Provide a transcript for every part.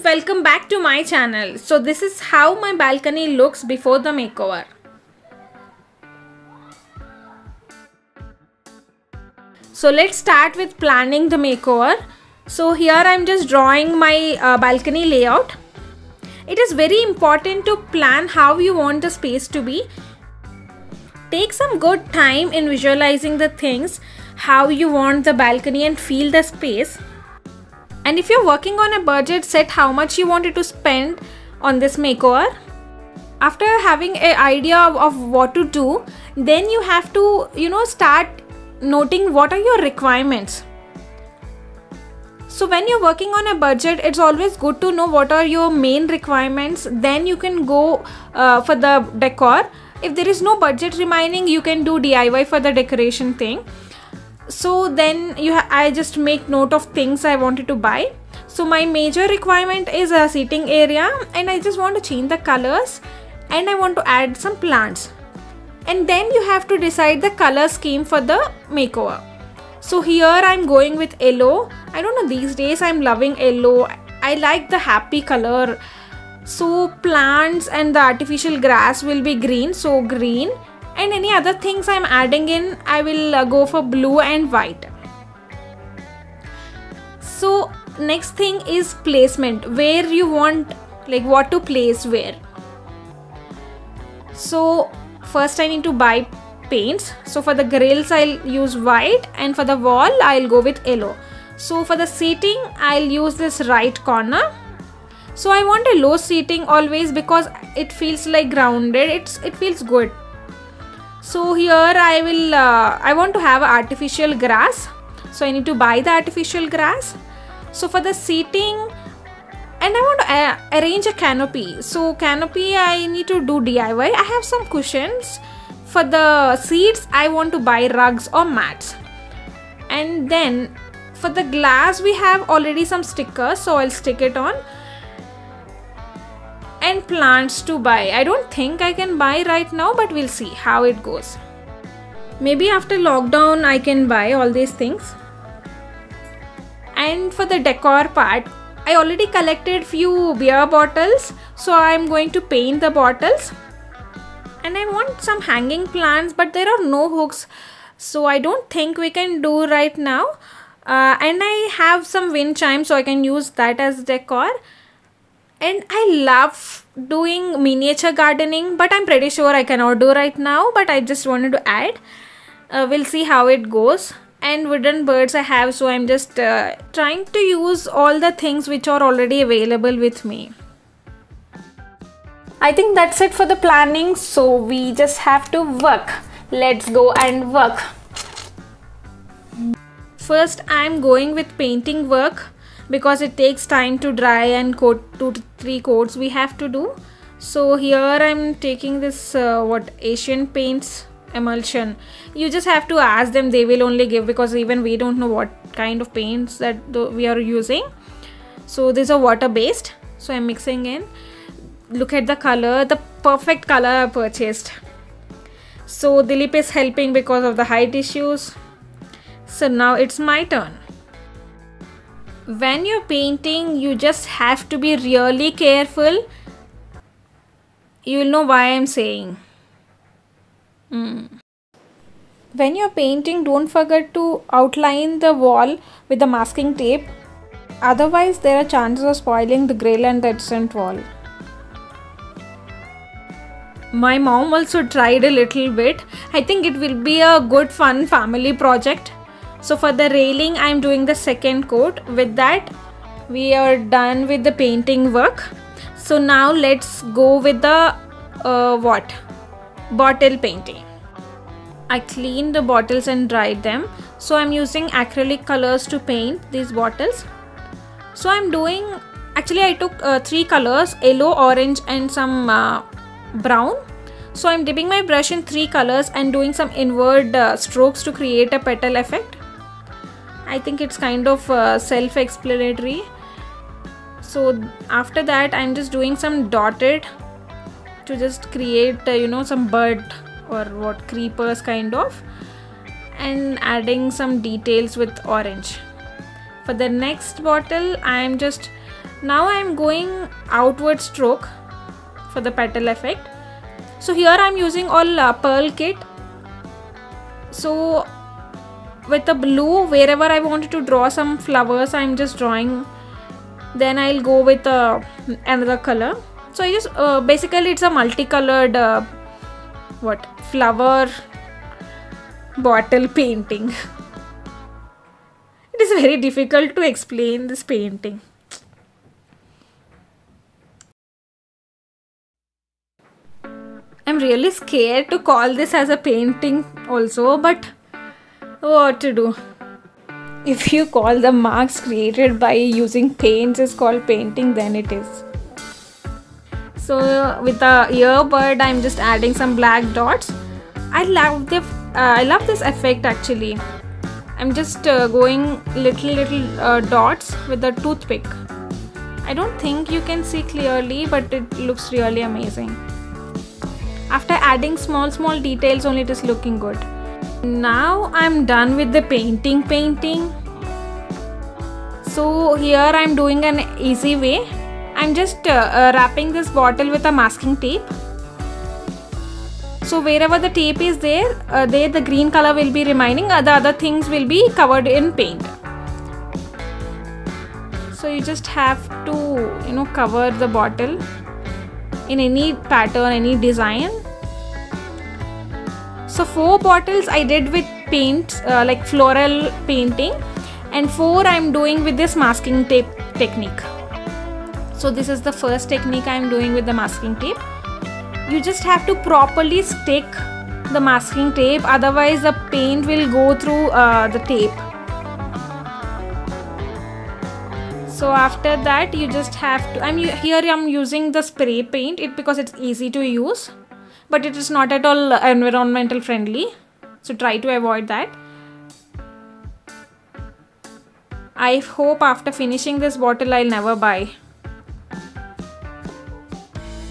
welcome back to my channel. So this is how my balcony looks before the makeover. So let's start with planning the makeover. So here I'm just drawing my balcony layout. It is very important to plan how you want the space to be. Take some good time in visualizing the things, how you want the balcony and feel the space. And if you're working on a budget, set how much you wanted to spend on this makeover. After having an idea of what to do, then you have to, start noting what are your requirements. So when you're working on a budget, it's always good to know what are your main requirements. Then you can go for the decor. If there is no budget remaining, you can do DIY for the decoration thing. So then I just make note of things I wanted to buy. So my major requirement is a seating area, and I just want to change the colors, and I want to add some plants. And then you have to decide the color scheme for the makeover. So here I'm going with yellow. I don't know, these days I'm loving yellow. I like the happy color. So plants and the artificial grass will be green, so green. And any other things I'm adding in, I will go for blue and white. So next thing is placement, where you want, like what to place where. So first I need to buy paints. So for the grills I'll use white, and for the wall I'll go with yellow. So for the seating I'll use this right corner. So I want a low seating always because it feels like grounded, it feels good. So here I want to have artificial grass. So I need to buy the artificial grass. So for the seating, and I want to arrange a canopy. So canopy I need to do DIY. I have some cushions. For the seats I want to buy rugs or mats. And then for the glass we have already some stickers, so I'll stick it on. And plants to buy. I don't think I can buy right now, but we'll see how it goes. Maybe after lockdown I can buy all these things. And for the decor part, I already collected few beer bottles, so I'm going to paint the bottles. And I want some hanging plants, but there are no hooks, so I don't think we can do right now. And I have some wind chimes, so I can use that as decor. And I love doing miniature gardening, but I'm pretty sure I cannot do right now, but I just wanted to add. We'll see how it goes. And wooden birds I have, so I'm just trying to use all the things which are already available with me. I think that's it for the planning, so we just have to work. Let's go and work. First I'm going with painting work, because it takes time to dry and coat 2 to 3 coats we have to do. So here I'm taking this Asian Paints emulsion. You just have to ask them, they will only give, because even we don't know what kind of paints that we are using. So these are water based, so I'm mixing in. Look at the color, the perfect color I purchased. So Dilip is helping because of the height issues. So now it's my turn. When you're painting, you just have to be really careful. You'll know why I'm saying. When you're painting, don't forget to outline the wall with the masking tape. Otherwise, there are chances of spoiling the grill and the adjacent wall. My mom also tried a little bit. I think it will be a good fun family project. So for the railing, I'm doing the second coat. With that, we are done with the painting work. So now let's go with the bottle painting. I cleaned the bottles and dried them. So I'm using acrylic colors to paint these bottles. So I'm doing, actually I took 3 colors, yellow, orange and some brown. So I'm dipping my brush in 3 colors and doing some inward strokes to create a petal effect. I think it's kind of self-explanatory. So after that I'm just doing some dotted to just create some bird or creepers kind of, and adding some details with orange. For the next bottle I am just Now I'm going outward stroke for the petal effect. So here I'm using all pearl kit. So with the blue, wherever I wanted to draw some flowers, I'm just drawing. Then I'll go with another color. So I just basically it's a multicolored flower bottle painting. It is very difficult to explain this painting. I'm really scared to call this as a painting also, but what to do? If you call the marks created by using paints is called painting, then it is. So with the earbud, I'm just adding some black dots. I love this effect actually. I'm just going little dots with the toothpick. I don't think you can see clearly, but it looks really amazing. After adding small details only, it is looking good. Now I'm done with the painting. So here I'm doing an easy way. I'm just wrapping this bottle with a masking tape. So wherever the tape is there, the green color will be remaining. The other things will be covered in paint. So you just have to cover the bottle in any pattern, any design. So 4 bottles I did with paints like floral painting, and 4 I'm doing with this masking tape technique. So this is the first technique I'm doing with the masking tape. You just have to properly stick the masking tape, otherwise the paint will go through the tape. So after that you just have to, I'm using the spray paint because it's easy to use, but it is not at all environmental friendly, so try to avoid that. I hope after finishing this bottle I'll never buy.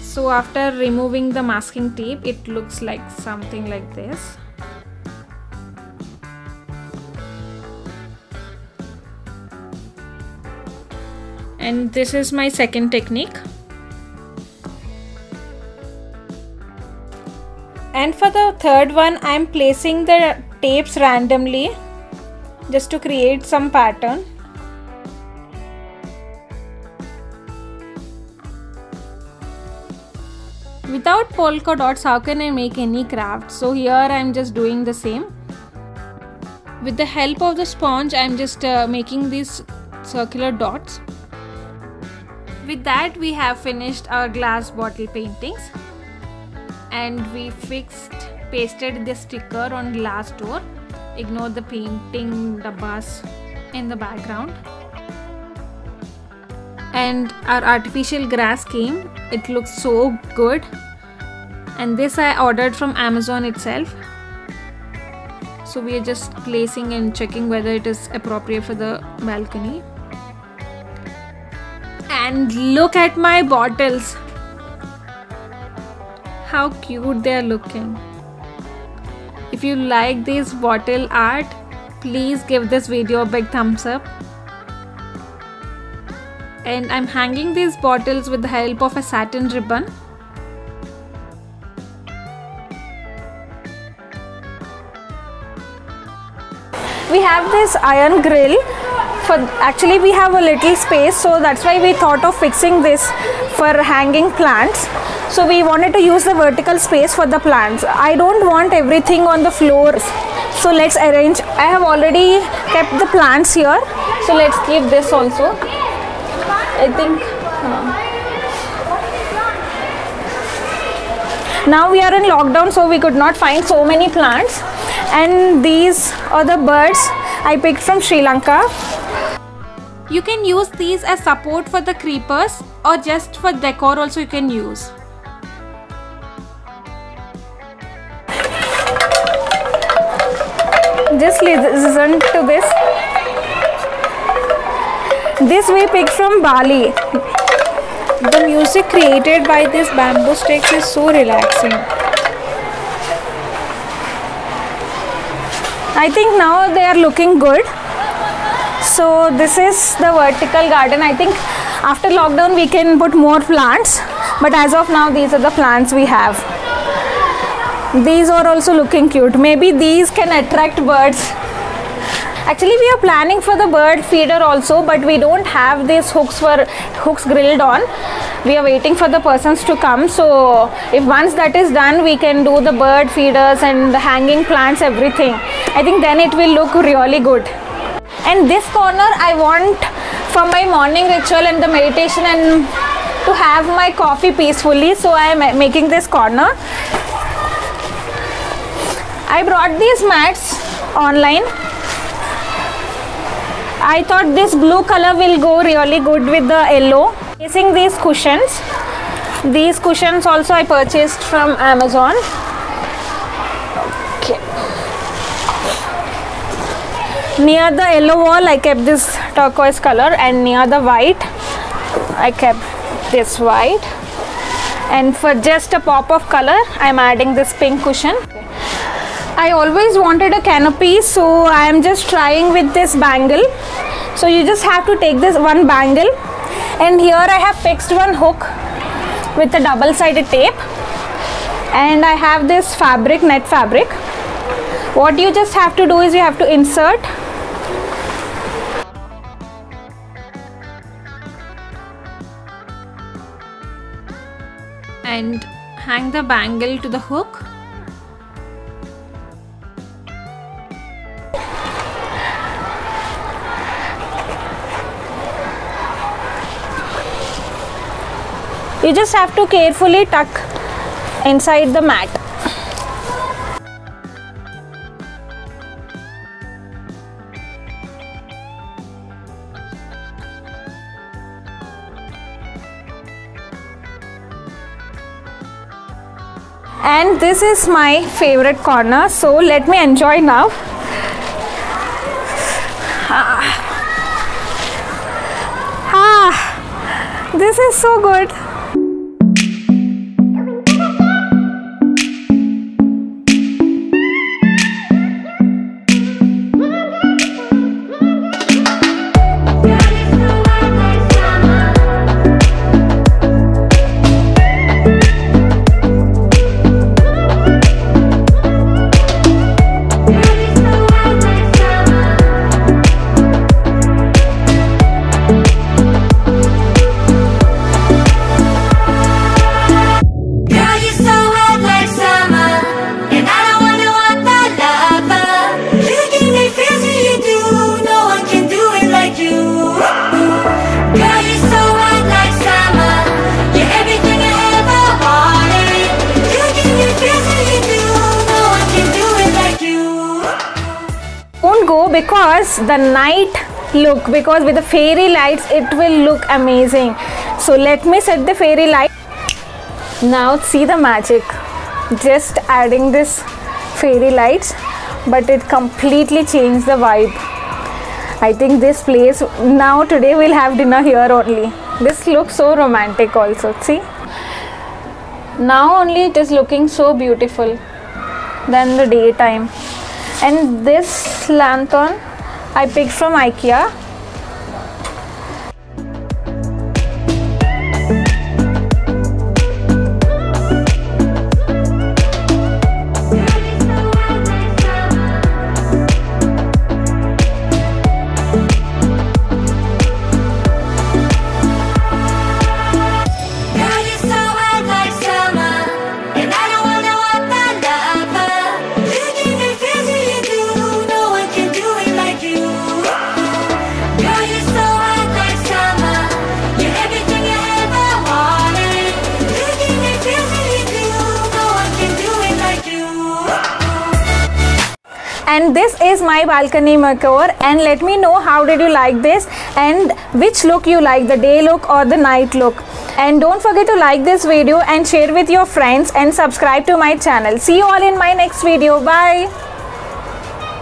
So after removing the masking tape, it looks like something like this. And this is my second technique. And for the third one, I am placing the tapes randomly just to create some pattern. Without polka dots, how can I make any craft? So here I am just doing the same. With the help of the sponge, I am just making these circular dots. With that, we have finished our glass bottle paintings, and we pasted the sticker on glass door. Ignore the painting dabbas in the background. And our artificial grass came. It looks so good, and this I ordered from Amazon itself. So we are just placing and checking whether it is appropriate for the balcony. And look at my bottles, how cute they are looking. If you like this bottle art, please give this video a big thumbs up. And I'm hanging these bottles with the help of a satin ribbon. We have this iron grill. Actually we have a little space, so that's why we thought of fixing this for hanging plants. So we wanted to use the vertical space for the plants. I don't want everything on the floor, so let's arrange. I have already kept the plants here, so let's keep this also. I think now we are in lockdown, so we could not find so many plants, and these are the birds I picked from Sri Lanka. You can use these as support for the creepers, or just for decor also you can use. Just listen to this. This we picked from Bali. The music created by these bamboo sticks is so relaxing. I think now they are looking good. So this is the vertical garden. I think After lockdown we can put more plants, but as of now these are the plants we have. These are also looking cute. Maybe these can attract birds. Actually we are planning for the bird feeder also, but we don't have these hooks grilled on. We are waiting for the persons to come, so if once that is done we can do the bird feeders and the hanging plants, everything. I think then it will look really good. And this corner I want for my morning ritual and the meditation and to have my coffee peacefully, so I am making this corner. I brought these mats online. I thought this blue color will go really good with the yellow. Facing these cushions. These cushions also I purchased from Amazon. Okay. Near the yellow wall I kept this turquoise color, and near the white I kept this white. And for just a pop of color I am adding this pink cushion. I always wanted a canopy, so I am just trying with this bangle. So you just have to take this one bangle, and here I have fixed one hook with a double-sided tape, and I have this fabric, net fabric. What you just have to do is you have to insert and hang the bangle to the hook. You just have to carefully tuck inside the mat. And this is my favorite corner, so let me enjoy now. This is so good. Because the night look, because with the fairy lights it will look amazing. So let me set the fairy light. Now see the magic. Just adding this fairy lights, but it completely changed the vibe. I think this place, now today we'll have dinner here only. This looks so romantic also. See, now only it is looking so beautiful than the daytime. And this lantern I picked from IKEA. And this is my balcony makeover, and let me know how did you like this and which look you like, the day look or the night look. And don't forget to like this video and share with your friends and subscribe to my channel. See you all in my next video. Bye.